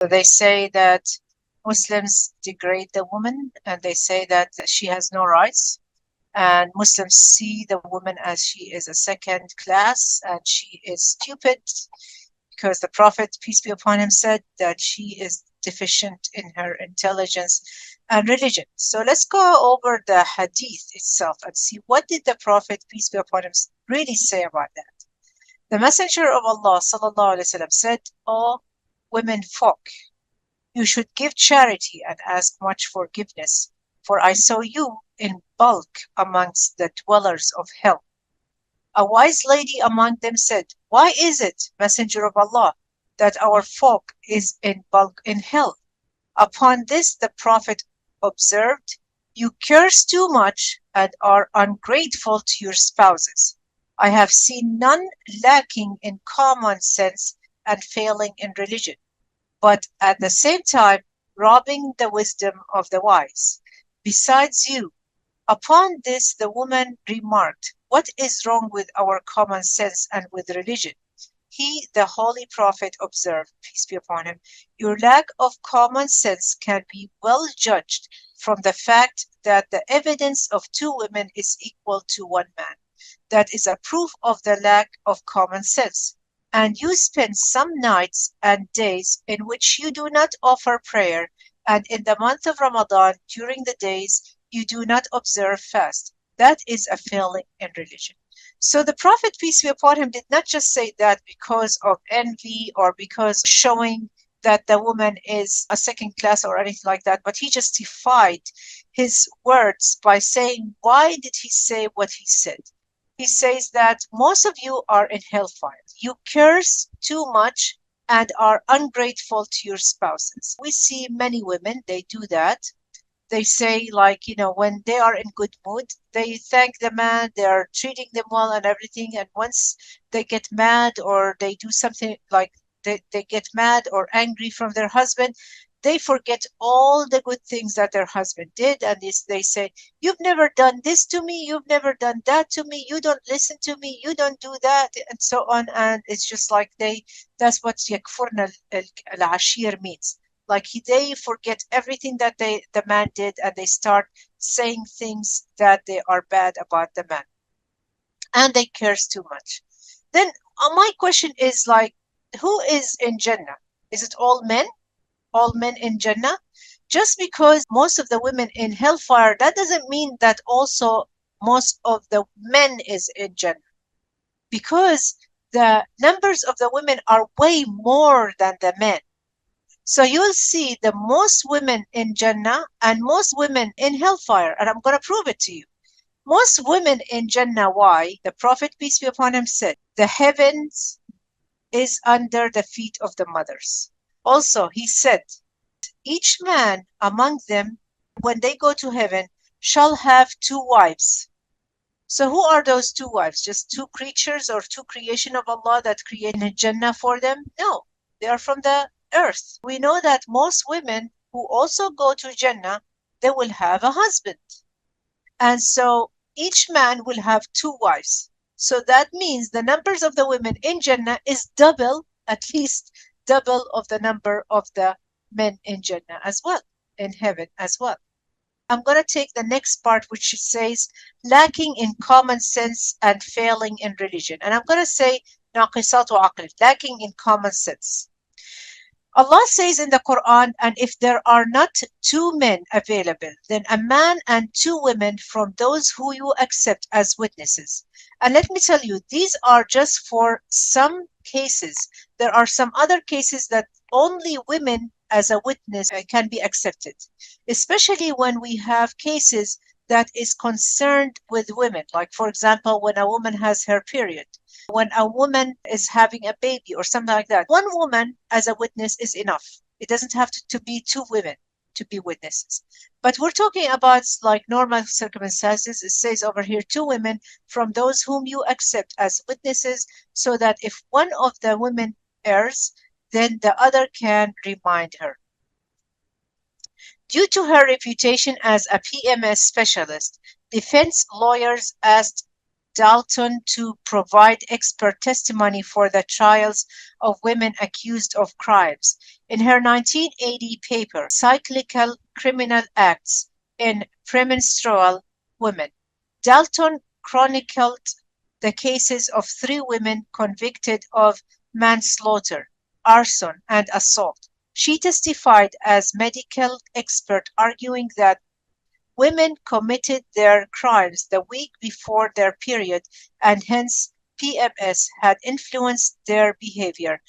They say that Muslims degrade the woman and they say that she has no rights. And Muslims see the woman as she is a second class and she is stupid because the Prophet, peace be upon him, said that she is deficient in her intelligence and religion. So let's go over the hadith itself and see what did the Prophet, peace be upon him, really say about that. The Messenger of Allah sallallahu alaihi wasallam said, "O women folk, you should give charity and ask much forgiveness, for I saw you in bulk amongst the dwellers of hell." A wise lady among them said, "Why is it, Messenger of Allah, that our folk is in bulk in hell?" Upon this the Prophet observed, "You curse too much and are ungrateful to your spouses. I have seen none lacking in common sense and failing in religion, but at the same time robbing the wisdom of the wise, besides you." Upon this the woman remarked, "What is wrong with our common sense and with religion?" He, the Holy Prophet, observed, peace be upon him, "Your lack of common sense can be well judged from the fact that the evidence of two women is equal to one man. That is a proof of the lack of common sense. And you spend some nights and days in which you do not offer prayer, and in the month of Ramadan, during the days, you do not observe fast. That is a failing in religion." So the Prophet, peace be upon him, did not just say that because of envy or because showing that the woman is a second class or anything like that, but he justified his words by saying, why did he say what he said? He says that most of you are in hellfire. You curse too much and are ungrateful to your spouses. We see many women, they do that. They say, like, when they are in good mood, they thank the man, they are treating them well and everything. And once they get mad or they do something like they get mad or angry from their husband, they forget all the good things that their husband did. And they say, "You've never done this to me. You've never done that to me. You don't listen to me. You don't do that," and so on. And it's just like that's what yakfurna al-ashir means. Like they forget everything that the man did and they start saying things that they are bad about the man. And they curse too much. Then my question is like, who is in Jannah? Is it all men? All men in Jannah? Just because most of the women in hellfire, that doesn't mean that also most of the men is in Jannah. Because the numbers of the women are way more than the men. So you'll see the most women in Jannah and most women in hellfire. And I'm going to prove it to you. Most women in Jannah, why? The Prophet, peace be upon him, said, "The heavens is under the feet of the mothers." Also, he said, "Each man among them, when they go to heaven, shall have two wives." So who are those two wives? Just two creatures or two creation of Allah that created Jannah for them? No, they are from the earth. We know that most women who also go to Jannah, they will have a husband. And so each man will have two wives. So that means the numbers of the women in Jannah is double, at least double of the number of the men in Jannah as well, in heaven as well. I'm going to take the next part, which says lacking in common sense and failing in religion. And I'm going to say naqisatu aql, lacking in common sense. Allah says in the Quran, "And if there are not two men available, then a man and two women from those who you accept as witnesses." And let me tell you, these are just for some cases. There are some other cases that only women as a witness can be accepted, especially when we have cases that is concerned with women. Like, for example, when a woman has her period, when a woman is having a baby or something like that. One woman as a witness is enough. It doesn't have to be two women to be witnesses. But we're talking about like normal circumstances. It says over here, two women from those whom you accept as witnesses, so that if one of the women errs, then the other can remind her. Due to her reputation as a PMS specialist, defense lawyers asked Dalton to provide expert testimony for the trials of women accused of crimes. In her 1980 paper, Cyclical Criminal Acts in Premenstrual Women, Dalton chronicled the cases of 3 women convicted of manslaughter, arson, and assault. She testified as medical expert, arguing that women committed their crimes the week before their period and hence PMS had influenced their behavior.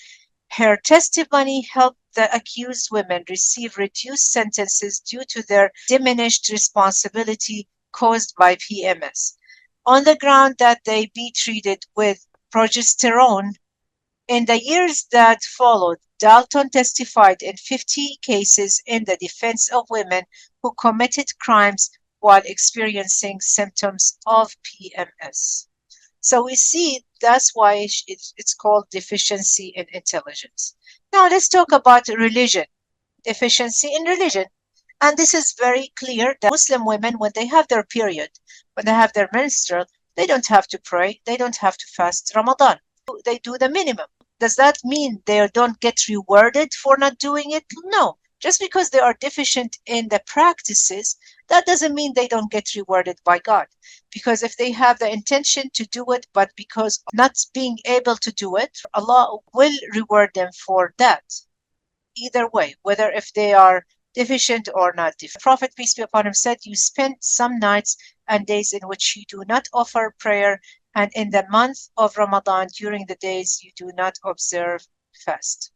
Her testimony helped the accused women receive reduced sentences due to their diminished responsibility caused by PMS, on the ground that they be treated with progesterone. In the years that followed, Dalton testified in 50 cases in the defense of women who committed crimes while experiencing symptoms of PMS. So we see that's why it's called deficiency in intelligence. Now let's talk about religion, deficiency in religion. And this is very clear that Muslim women, when they have their period, when they have their menstrual, they don't have to pray, they don't have to fast Ramadan. They do the minimum. Does that mean they don't get rewarded for not doing it? No. Just because they are deficient in the practices, that doesn't mean they don't get rewarded by God. Because if they have the intention to do it, but because of not being able to do it, Allah will reward them for that. Either way, whether if they are deficient or not deficient. Prophet, peace be upon him, said, you spend some nights and days in which you do not offer prayer, and in the month of Ramadan, during the days you do not observe fast.